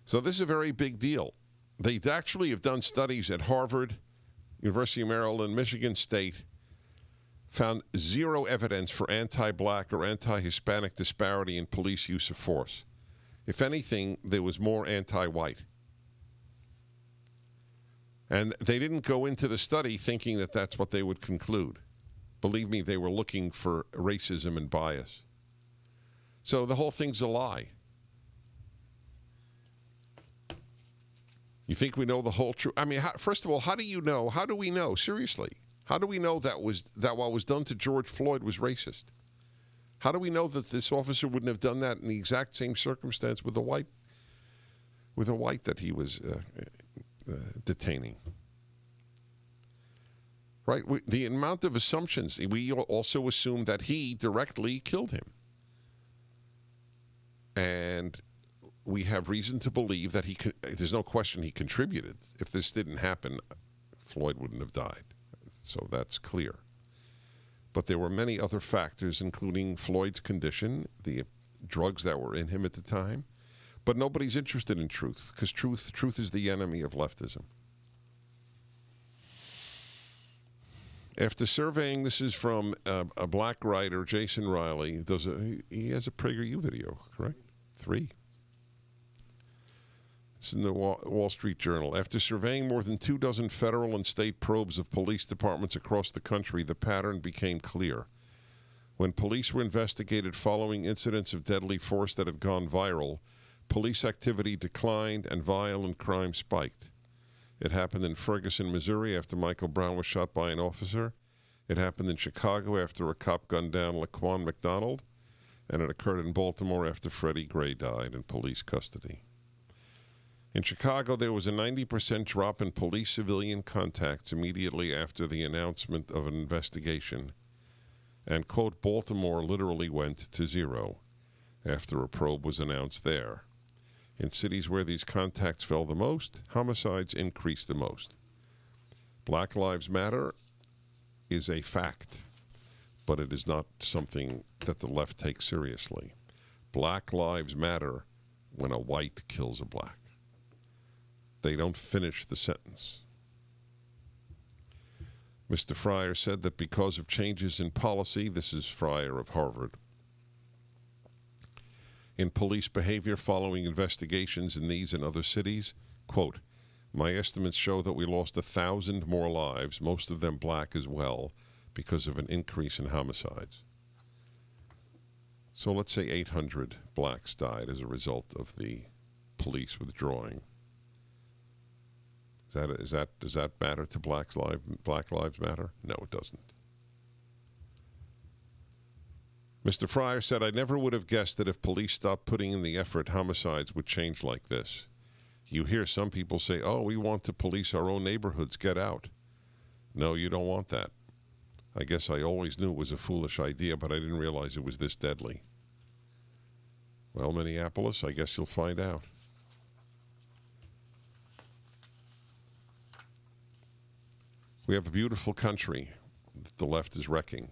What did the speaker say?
So this is a very big deal. They actually have done studies at Harvard, University of Maryland, Michigan State, found zero evidence for anti-black or anti-Hispanic disparity in police use of force. If anything, there was more anti-white. And they didn't go into the study thinking that that's what they would conclude. Believe me, they were looking for racism and bias. So the whole thing's a lie. You think we know the whole truth? I mean, first of all, how do you know? How do we know? Seriously, how do we know that what was done to George Floyd was racist? How do we know that this officer wouldn't have done that in the exact same circumstance with a white that he was detaining? Right? The amount of assumptions. We also assume that he directly killed him. And we have reason to believe that there's no question he contributed. If this didn't happen, Floyd wouldn't have died. So that's clear. But there were many other factors, including Floyd's condition, the drugs that were in him at the time. But nobody's interested in truth, because truth is the enemy of leftism. After surveying, this is from a black writer, Jason Riley. He has a PragerU video, correct? 3. It's in the Wall Street Journal. After surveying more than 24 federal and state probes of police departments across the country, the pattern became clear. When police were investigated following incidents of deadly force that had gone viral, police activity declined and violent crime spiked. It happened in Ferguson, Missouri, after Michael Brown was shot by an officer. It happened in Chicago after a cop gunned down Laquan McDonald. And it occurred in Baltimore after Freddie Gray died in police custody. In Chicago, there was a 90% drop in police-civilian contacts immediately after the announcement of an investigation. And, quote, Baltimore literally went to zero after a probe was announced there. In cities where these contacts fell the most, homicides increased the most. Black Lives Matter is a fact, but it is not something that the left takes seriously. Black lives matter when a white kills a black. They don't finish the sentence. Mr. Fryer said that because of changes in policy, this is Fryer of Harvard, in police behavior following investigations in these and other cities, quote, my estimates show that we lost 1,000 more lives, most of them black as well, because of an increase in homicides. So let's say 800 blacks died as a result of the police withdrawing. Does that matter to Black Lives Matter? No, it doesn't. Mr. Fryer said, I never would have guessed that if police stopped putting in the effort, homicides would change like this. You hear some people say, oh, we want to police our own neighborhoods, get out. No, you don't want that. I guess I always knew it was a foolish idea, but I didn't realize it was this deadly. Well, Minneapolis, I guess you'll find out. We have a beautiful country that the left is wrecking.